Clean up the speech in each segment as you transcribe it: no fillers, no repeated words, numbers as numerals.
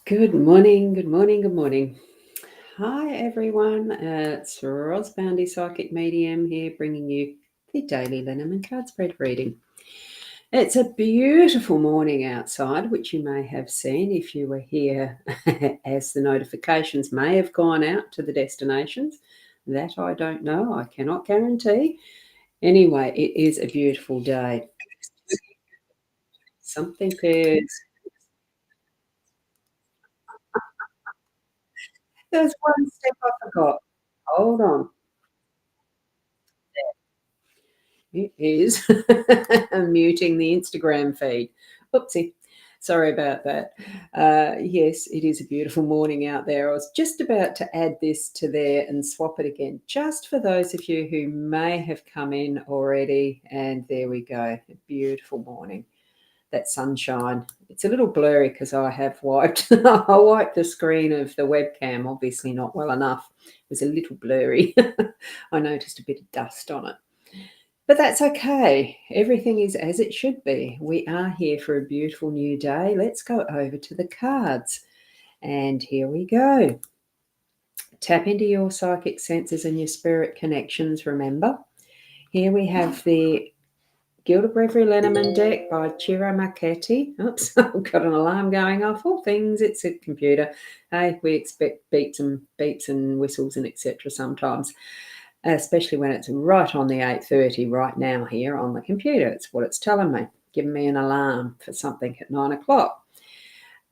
Good morning, good morning, good morning. Hi, everyone. It's Boundy, Psychic Medium here, bringing you the daily Lenormand card spread reading. It's a beautiful morning outside, which you may have seen if you were here as the notifications may have gone out to the destinations. That I don't know. I cannot guarantee. Anyway, it is a beautiful day. Something is. There's one step I forgot. Hold on. It is muting the Instagram feed. Oopsie. Sorry about that. Yes, it is a beautiful morning out there. I was just about to add this to there and swap it again, just for those of you who may have come in already. And there we go. A beautiful morning. That sunshine. It's a little blurry because I have wiped. I wiped the screen of the webcam, obviously not well enough. It was a little blurry. I noticed a bit of dust on it. But that's okay. Everything is as it should be. We are here for a beautiful new day. Let's go over to the cards. And here we go. Tap into your psychic senses and your spirit connections, remember. Here we have the Gilded Reverie Lenormand deck by Ciro Marchetti. Oops, I've got an alarm going off. All things, it's a computer. Hey, we expect beeps and whistles and etc. sometimes. Especially when it's right on the 8:30 right now here on the computer. It's what it's telling me, giving me an alarm for something at 9 o'clock.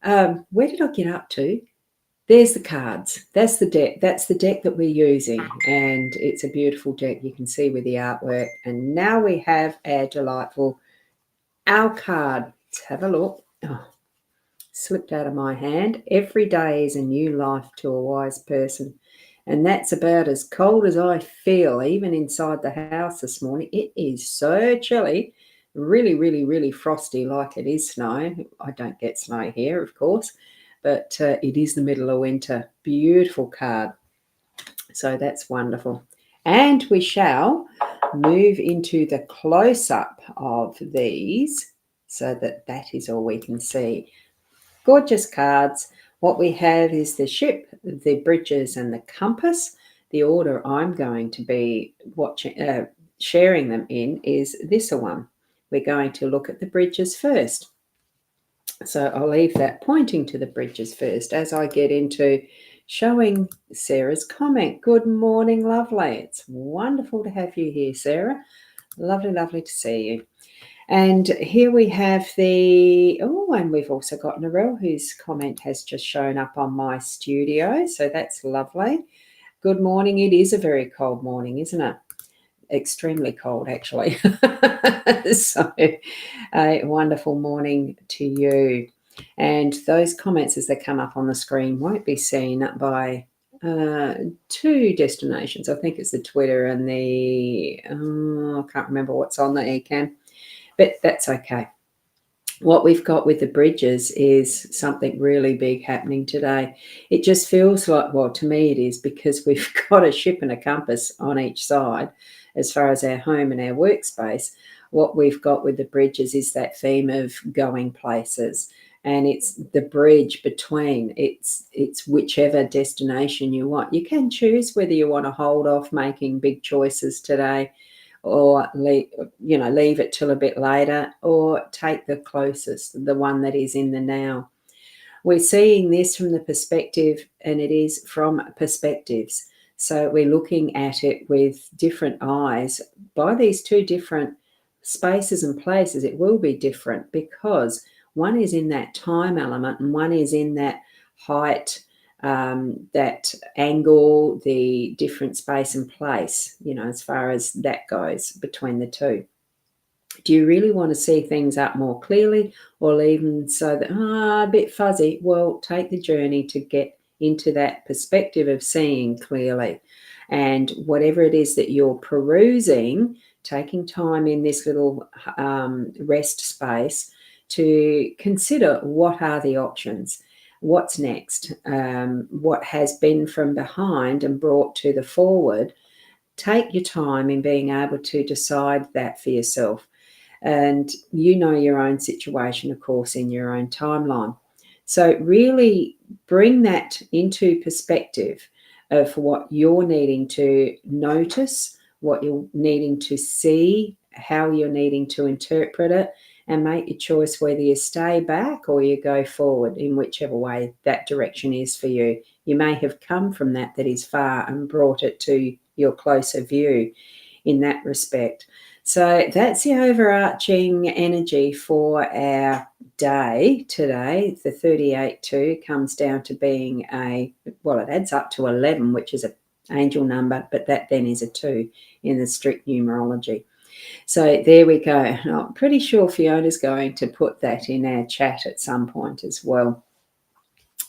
Where did I get up to? There's the cards. That's the deck. That's the deck that we're using, and it's a beautiful deck. You can see with the artwork. And now we have our delightful our card. Let's have a look. Oh, slipped out of my hand. Every day is a new life to a wise person. And that's about as cold as I feel, even inside the house this morning. It is so chilly, really, really, really frosty like it is snow. I don't get snow here, of course, but it is the middle of winter. Beautiful card. So that's wonderful. And we shall move into the close-up of these so that is all we can see. Gorgeous cards. What we have is the ship, the bridges, and the compass. The order I'm going to be sharing them in is this one. We're going to look at the bridges first. So I'll leave that pointing to the bridges first as I get into showing Sarah's comment. Good morning, lovely. It's wonderful to have you here, Sarah. Lovely, lovely to see you. And here we have and we've also got Narelle, whose comment has just shown up on my studio. So that's lovely. Good morning. It is a very cold morning, isn't it? Extremely cold, actually. So a wonderful morning to you. And those comments as they come up on the screen won't be seen by two destinations. I think it's the Twitter and I can't remember what's on the eCam. But that's okay. What we've got with the bridges is something really big happening today. It just feels like, well, to me it is, because we've got a ship and a compass on each side as far as our home and our workspace. What we've got with the bridges is that theme of going places. And it's the bridge between. It's whichever destination you want. You can choose whether you want to hold off making big choices today, or leave it till a bit later, or take the closest, the one that is in the now. We're seeing this from the perspective, and it is from perspectives. So we're looking at it with different eyes. By these two different spaces and places, it will be different, because one is in that time element and one is in that height, that angle, the different space and place, as far as that goes between the two. Do you really want to see things up more clearly, or leave them so that a bit fuzzy? Well, take the journey to get into that perspective of seeing clearly. And whatever it is that you're perusing, taking time in this little rest space to consider, what are the options? What's next? What has been from behind and brought to the forward? Take your time in being able to decide that for yourself. And you know your own situation, of course, in your own timeline. So really bring that into perspective of what you're needing to notice, what you're needing to see, how you're needing to interpret it, and make your choice whether you stay back or you go forward in whichever way that direction is for you. You may have come from that is far and brought it to your closer view in that respect. So that's the overarching energy for our day today. The 38-2 comes down to being it adds up to 11, which is an angel number, but that then is a 2 in the strict numerology. So there we go. I'm pretty sure Fiona's going to put that in our chat at some point as well.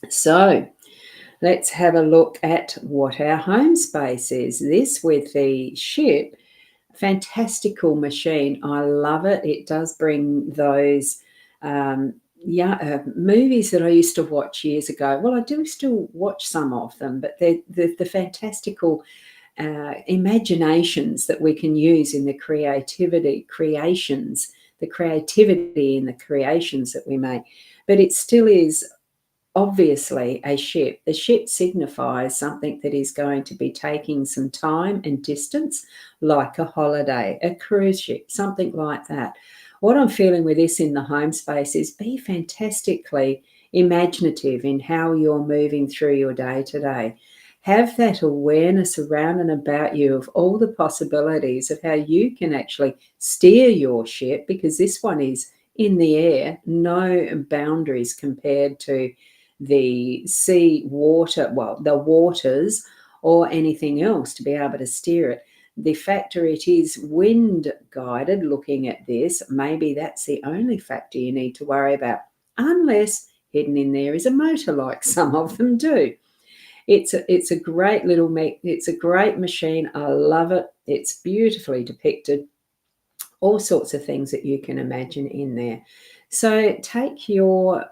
So let's have a look at what our home space is. This with the ship, fantastical machine. I love it. It does bring those movies that I used to watch years ago. Well, I do still watch some of them, but they're the fantastical imaginations that we can use in the creativity in the creations that we make. But it still is obviously a ship. The ship signifies something that is going to be taking some time and distance, like a holiday, a cruise ship, something like that. What I'm feeling with this in the home space is be fantastically imaginative in how you're moving through your day today. Have that awareness around and about you of all the possibilities of how you can actually steer your ship, because this one is in the air, no boundaries compared to the sea, water, the waters, or anything else to be able to steer it. The factor it is wind guided, looking at this, maybe that's the only factor you need to worry about, unless hidden in there is a motor like some of them do. It's a great it's a great machine. I love it. It's beautifully depicted. All sorts of things that you can imagine in there. So take your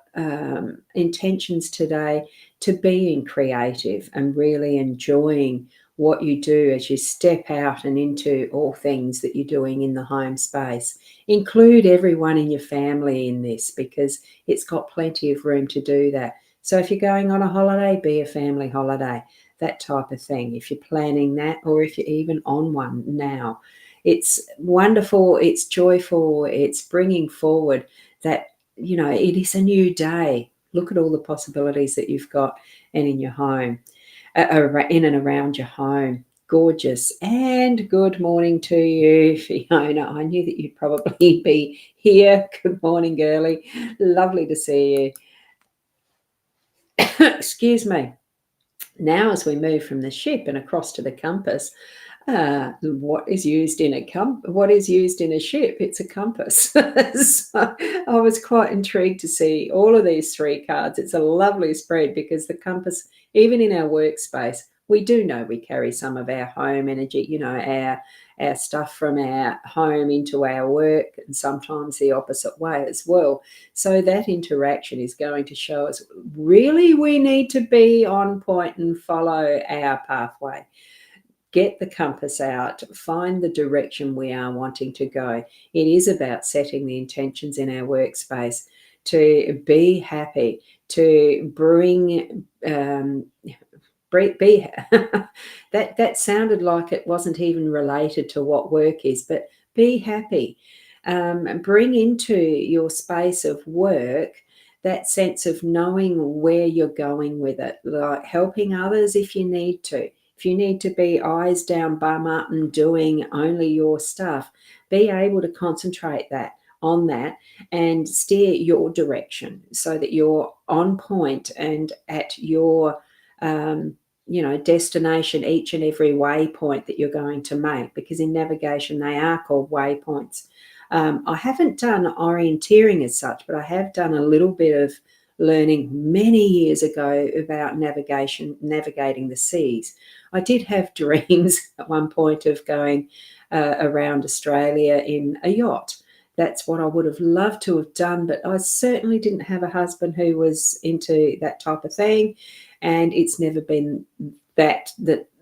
intentions today to being creative and really enjoying what you do as you step out and into all things that you're doing in the home space. Include everyone in your family in this, because it's got plenty of room to do that. So if you're going on a holiday, be a family holiday, that type of thing. If you're planning that, or if you're even on one now, it's wonderful, it's joyful, it's bringing forward that, it is a new day. Look at all the possibilities that you've got and in your home, in and around your home. Gorgeous. And good morning to you, Fiona. I knew that you'd probably be here. Good morning, girlie. Lovely to see you. Excuse me. Now, as we move from the ship and across to the compass, what is used in a ship? It's a compass. So I was quite intrigued to see all of these 3 cards. It's a lovely spread, because the compass, even in our workspace, we do know we carry some of our home energy, our stuff from our home into our work, and sometimes the opposite way as well. So that interaction is going to show us really we need to be on point and follow our pathway. Get the compass out, find the direction we are wanting to go. It is about setting the intentions in our workspace to be happy, to bring be that sounded like it wasn't even related to what work is, but be happy. Bring into your space of work that sense of knowing where you're going with it, like helping others if you need to. If you need to be eyes down, bum up, and doing only your stuff, be able to concentrate on that and steer your direction so that you're on point and at your destination, each and every waypoint that you're going to make, because in navigation they are called waypoints. I haven't done orienteering as such, but I have done a little bit of learning many years ago about navigating the seas. I did have dreams at one point of going around Australia in a yacht. That's what I would have loved to have done, but I certainly didn't have a husband who was into that type of thing, and it's never been that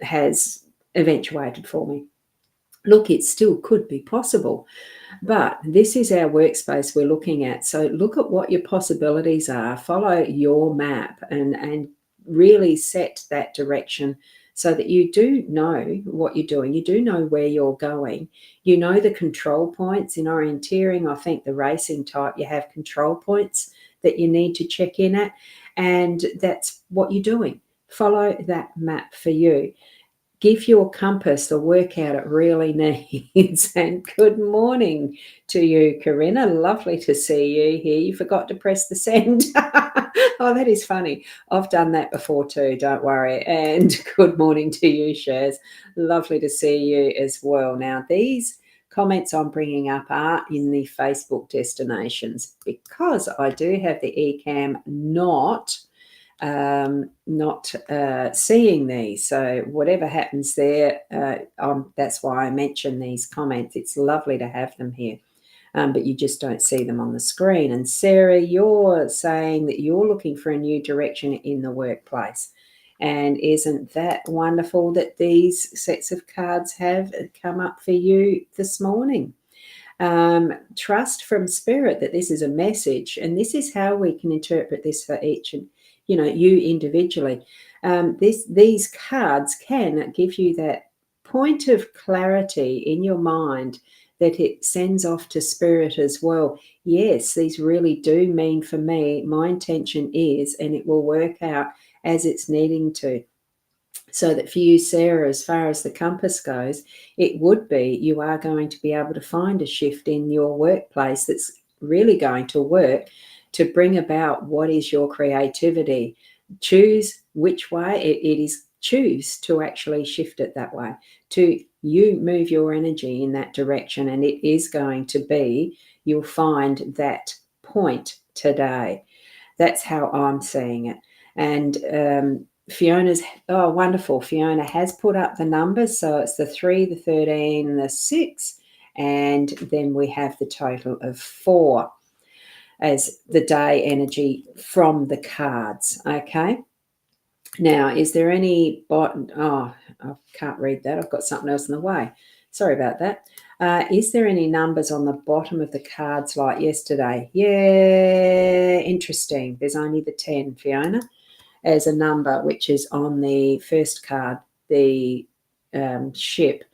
has eventuated for me. Look, it still could be possible. But this is our workspace we're looking at. So look at what your possibilities are, follow your map, and really set that direction so that you do know what you're doing. You do know where you're going. You know the control points. In orienteering, I think the racing type, you have control points that you need to check in at. And that's what you're doing. Follow that map for you. Give your compass the workout it really needs. And good morning to you, Corinna. Lovely to see you here. You forgot to press the send. Oh, that is funny. I've done that before too, don't worry. And good morning to you, Shaz. Lovely to see you as well. Now, these comments I'm bringing up are in the Facebook destinations because I do have the eCam not seeing these. So whatever happens there, that's why I mention these comments. It's lovely to have them here, but you just don't see them on the screen. And Sarah, you're saying that you're looking for a new direction in the workplace. And isn't that wonderful that these sets of cards have come up for you this morning? Trust from spirit that this is a message, and this is how we can interpret this for each and you individually. These cards can give you that point of clarity in your mind that it sends off to spirit as well. Yes, these really do mean for me. My intention is, and it will work out as it's needing to. So that for you, Sarah, as far as the compass goes, it would be you are going to be able to find a shift in your workplace that's really going to work to bring about what is your creativity. Choose which way it is. Choose to actually shift it that way. To you move your energy in that direction, and it is going to be, you'll find that point today. That's how I'm seeing it. And Fiona's, oh, wonderful. Fiona has put up the numbers. So it's the 3, the 13, the 6, and then we have the total of 4 as the day energy from the cards. Okay. Now, is there any bottom? Oh, I can't read that. I've got something else in the way. Sorry about that. Is there any numbers on the bottom of the cards like yesterday? Yeah, interesting. There's only the 10, Fiona, as a number, which is on the first card, the ship.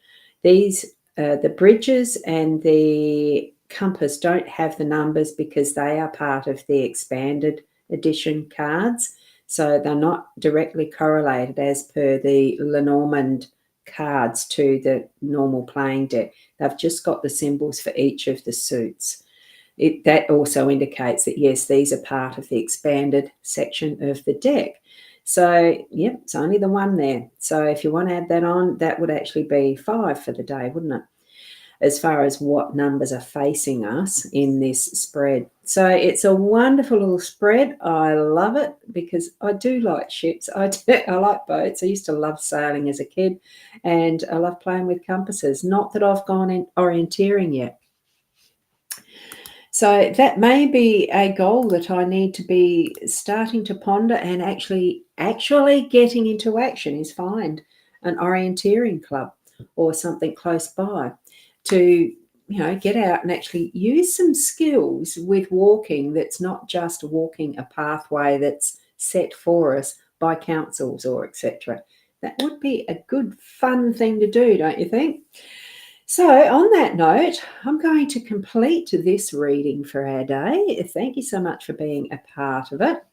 These, the bridges and the compass don't have the numbers because they are part of the expanded edition cards. So they're not directly correlated as per the Lenormand cards to the normal playing deck. They've just got the symbols for each of the suits. That also indicates that, yes, these are part of the expanded section of the deck. So, yep, it's only the one there. So if you want to add that on, that would actually be 5 for the day, wouldn't it? As far as what numbers are facing us in this spread. So it's a wonderful little spread. I love it because I do like ships. I like boats. I used to love sailing as a kid, and I love playing with compasses. Not that I've gone in orienteering yet. So that may be a goal that I need to be starting to ponder, and actually getting into action is find an orienteering club or something close by to get out and actually use some skills with walking that's not just walking a pathway that's set for us by councils or etc. That would be a good fun thing to do, don't you think? So on that note, I'm going to complete this reading for our day. Thank you so much for being a part of it.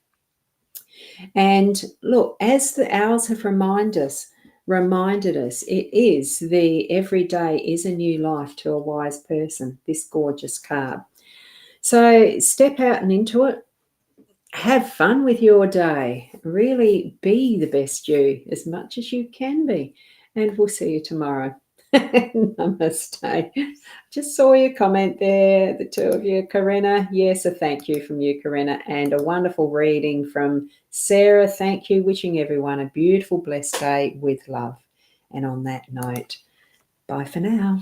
And look, as the owls have reminded us, it is the every day is a new life to a wise person, this gorgeous card. So step out and into it. Have fun with your day. Really be the best you as much as you can be. And we'll see you tomorrow. Namaste. Just saw your comment there, the two of you. Corinna, yes, a thank you from you, Corinna, and a wonderful reading from Sarah. Thank you. Wishing everyone a beautiful, blessed day with love. And on that note, bye for now.